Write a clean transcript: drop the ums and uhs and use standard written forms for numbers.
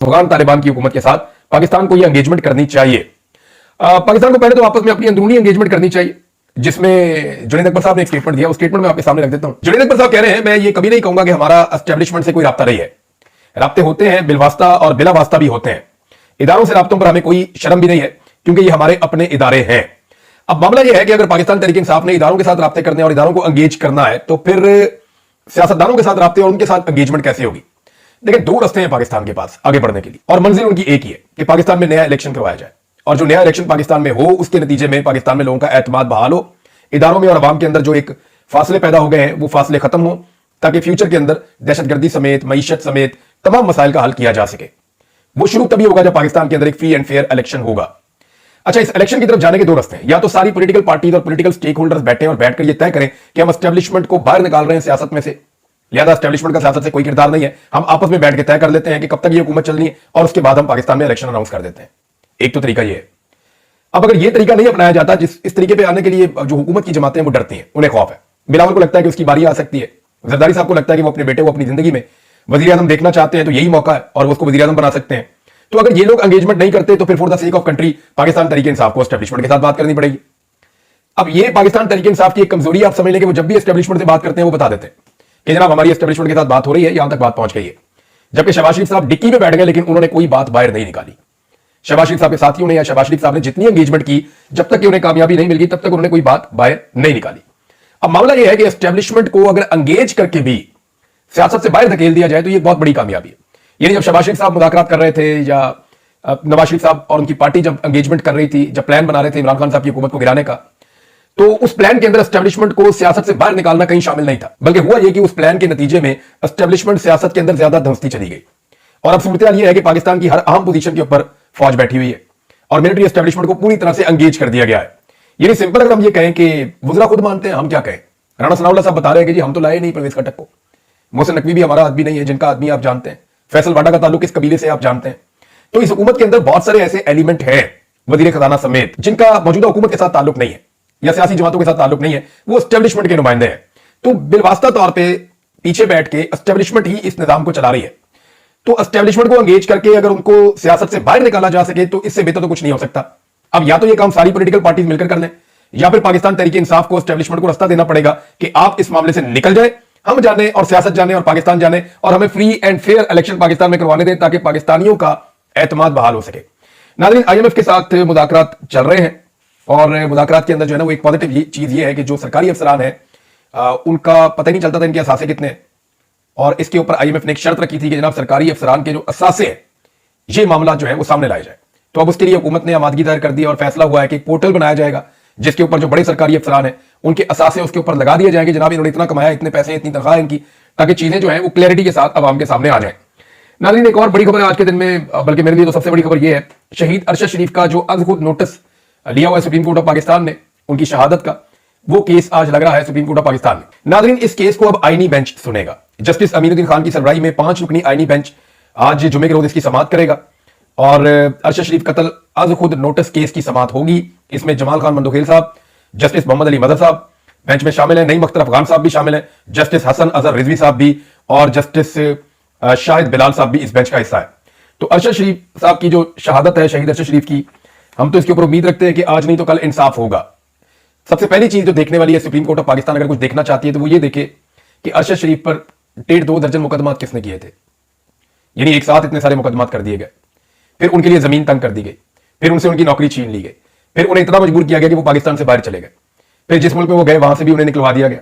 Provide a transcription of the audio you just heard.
अफगान तालिबान की हुकूमत के साथ पाकिस्तान को यह एंगेजमेंट करनी चाहिए। पाकिस्तान को पहले तो आपस में अपनी अंदरूनी एंगेजमेंट करनी चाहिए, जिसमें जुनैद अकबर साहब ने एक स्टेटमेंट दिया। उस स्टेटमेंट में आपके सामने रख देता हूं। जुनैद अकबर साहब कह रहे हैं, मैं ये कभी नहीं कहूंगा कि हमारा एस्टेब्लिशमेंट से कोई राब्ता नहीं है। राब्ते होते हैं, बिलवास्ता और बिला वास्ता भी होते हैं। इदारों से राब्तों पर हमें कोई शर्म भी नहीं है, क्योंकि ये हमारे अपने इदारे हैं। अब मामला यह है कि अगर पाकिस्तान तहरीक इंसाफ ने इदारों के साथ राब्ते करने और इदारों को एंगेज करना है, तो फिर सियासतदानों के साथ राब्ते और उनके साथ एंगेजमेंट कैसे होगी? देखिए, दो रास्ते हैं पाकिस्तान के पास आगे बढ़ने के लिए, और मंजिल उनकी एक ही है कि पाकिस्तान में नया इलेक्शन करवाया जाए, और जो नया इलेक्शन पाकिस्तान में हो उसके नतीजे में पाकिस्तान में लोगों का एतमाद बहाल हो, इदारों में और अवाम के अंदर जो एक फासले पैदा हो गए हैं वो फासले खत्म हो, ताकि फ्यूचर के अंदर दहशतगर्दी समेत, मईशत समेत तमाम मसाइल का हल किया जा सके। वो शुरू तभी होगा जब पाकिस्तान के अंदर एक फ्री एंड फेयर इलेक्शन होगा। अच्छा, इस इलेक्शन की तरफ जाने के दो रास्ते हैं। या तो सारी पॉलिटिकल पार्टीज और पॉलिटिकल स्टेक होल्डर्स बैठे और बैठकर ये तय करें कि हम एस्टेब्लिशमेंट को बाहर निकाल रहे हैं सियासत में से, लिहाजा एस्टेब्लिशमेंट का सियासत से कोई किरदार नहीं है, हम आपस में बैठ के तय कर लेते हैं कि कब तक ये हुकूमत चलनी है, और उसके बाद हम पाकिस्तान में इलेक्शन अनाउंस कर देते हैं। एक तो तरीका ये है। अब अगर ये तरीका नहीं अपनाया जाता, इस तरीके पे आने के लिए जो हुकूमत की जमातें वो डरती हैं, उन्हें खौफ है। बिलावल को लगता है कि उसकी बारी आ सकती है, जरदारी साहब को लगता है कि वो अपने बेटे को अपनी जिंदगी में वजीर आजम देखना चाहते हैं, तो यही मौका है और वो उसको वजीर आजम बना सकते हैं। तो अगर ये लोग एंगेजमेंट नहीं करते, तो फिर for the sake of country Pakistan Tehreek Insaf को एस्टेब्लिशमेंट के साथ बात करनी पड़ेगी। अब ये पाकिस्तान तहरीक इंसाफ की एक कमजोरी आप समझ लें कि वो जब भी एस्टेब्लिशमेंट से बात करते हैं वो बता देते हैं कि जनाब हमारी एस्टेब्लिशमेंट के साथ बात हो रही है, यहां तक बात पहुंच गई है। जबकि शहबाज शरीफ साहब डिक्की में बैठ गए, लेकिन उन्होंने कोई बात बाहर नहीं निकाली। शहबाज शरीफ साहब के साथियों ने या शहबाज शरीफ साहब ने जितनी एंगेजमेंट की, जब तक कि उन्हें कामयाबी नहीं मिल गई, तब तक उन्होंने कोई बात बाहर नहीं निकाली। अब मामला यह है कि एस्टेब्लिशमेंट को अगर एंगेज करके भी सियासत से बाहर धकेल दिया जाए तो यह बहुत बड़ी कामयाबी है। यानी जब शहबाज शरीफ साहब मुज़ाकरात कर रहे थे, या नवाज शरीफ साहब और उनकी पार्टी जब एंगेजमेंट कर रही थी, जब प्लान बना रहे थे इमरान खान साहब की हुकूमत को गिराने का, तो उस प्लान के अंदर एस्टेब्लिशमेंट को सियासत से बाहर निकालना कहीं शामिल नहीं था। बल्कि हुआ यह कि उस प्लान के नतीजे में एस्टेब्लिशमेंट सियासत के अंदर ज्यादा धंसती चली गई। और अब सूरत यह है कि पाकिस्तान की हर अहम पोजीशन के ऊपर फौज बैठी हुई है और मिलिट्री एस्टेब्लिशमेंट को पूरी तरह से एंगेज कर दिया गया है। यानी सिंपल अगर हम ये कहें कि वज़रा खुद मानते हैं, हम क्या कहें। राणा सनाउल्लाह साहब बता रहे हैं कि जी हम तो लाए नहीं परवेज खटक को, मोहसिन नकवी भी हमारा आदमी नहीं है, जिनका आदमी आप जानते हैं, फैसल वाडा का ताल्लुक इस कबीले से आप जानते हैं। तो इस हुकूमत के अंदर बहुत सारे ऐसे एलिमेंट हैं, वजीर खजाना समेत, जिनका मौजूदा हुकूमत के साथ ताल्लुक नहीं है या सियासी जमातों के साथ ताल्लुक नहीं है, वो एस्टेब्लिशमेंट के नुमाइंदे हैं। तो बिलवास्ता तौर पर पीछे बैठ के एस्टेब्लिशमेंट ही इस निजाम को चला रही है। तो एस्टेब्लिशमेंट को एंगेज करके अगर उनको सियासत से बाहर निकाला जा सके, तो इससे बेहतर तो कुछ नहीं हो सकता। अब या तो ये काम सारी पॉलिटिकल पार्टीज मिलकर कर लें, या फिर पाकिस्तान तहरीक इंसाफ को एस्टेब्लिशमेंट को रास्ता देना पड़ेगा कि आप इस मामले से निकल जाए, हम जाने और सियासत जाने और पाकिस्तान जाने, और हमें free and fair election Pakistan में करवाने दें, ताकि पाकिस्तानियों का एतमाद बहाल हो सके। नाज़रीन, IMF के साथ मुज़ाकरात चल रहे हैं, और मुज़ाकरात के अंदर जो है ना, वो एक पॉजिटिव चीज ये है कि जो सरकारी अफसरान है उनका पता ही नहीं चलता था इनके असासे कितने हैं। और इसके ऊपर IMF ने एक शर्त रखी थी कि जनाब सरकारी अफसरान के जो असासे हैं, ये मामला जो है वो सामने लाया जाए। तो अब उसके लिए हुकूमत ने आमादगी दायर कर दी और फैसला हुआ है कि एक पोर्टल बनाया जाएगा, जिसके ऊपर जो बड़े सरकारी अफसरान हैं उनके असासे उसके ऊपर लगा दिए जाएंगे, जनाब इन्होंने इतना कमाया, इतने पैसे, इतनी तनख्वाह इनकी, ताकि चीजें जो है वो क्लैरिटी के साथ आवाम के सामने आ जाए। नाज़रीन, एक और बड़ी खबर है आज के दिन में, बल्कि मेरे लिए तो सबसे बड़ी खबर यह है, शहीद अरशद शरीफ का जो अज़ खुद नोटिस लिया हुआ है सुप्रीम कोर्ट ऑफ पाकिस्तान ने उनकी शहादत का, वो केस आज लग रहा है सुप्रीम कोर्ट ऑफ पाकिस्तान में। नाज़रीन, इस केस को अब आईनी बेंच सुनेगा। जस्टिस अमीनुद्दीन खान की सरबराही में 5 रुकनी आईनी बेंच आज जुमे के रोज इसकी समाअत करेगा, और अरशद शरीफ कत्ल अज़ खुद नोटिस केस की समाअत होगी। इसमें जमाल खान मंदोखेल साहब, जस्टिस मोहम्मद अली मदर साहब बेंच में शामिल है, नईम अख्तर अफगान साहब भी शामिल है, जस्टिस हसन अजहर रिजवी साहब भी, और जस्टिस शाहिद बिलाल साहब भी इस बेंच का हिस्सा है। तो अरशद शरीफ साहब की जो शहादत है, शहीद अरशद शरीफ की, हम तो इसके ऊपर उम्मीद रखते हैं कि आज नहीं तो कल इंसाफ होगा। सबसे पहली चीज जो देखने वाली है, सुप्रीम कोर्ट ऑफ पाकिस्तान अगर कुछ देखना चाहती है तो वो ये देखे कि अरशद शरीफ पर 1.5-2 दर्जन मुकदमात किसने किए थे। यानी एक साथ इतने सारे मुकदमात कर दिए गए, फिर उनके लिए जमीन तंग कर दी गई, फिर उनसे उनकी नौकरी छीन ली गई, फिर उन्हें इतना मजबूर किया गया कि वो पाकिस्तान से बाहर चले गए, फिर जिस मुल्क में वो गए वहां से भी उन्हें निकलवा दिया गया।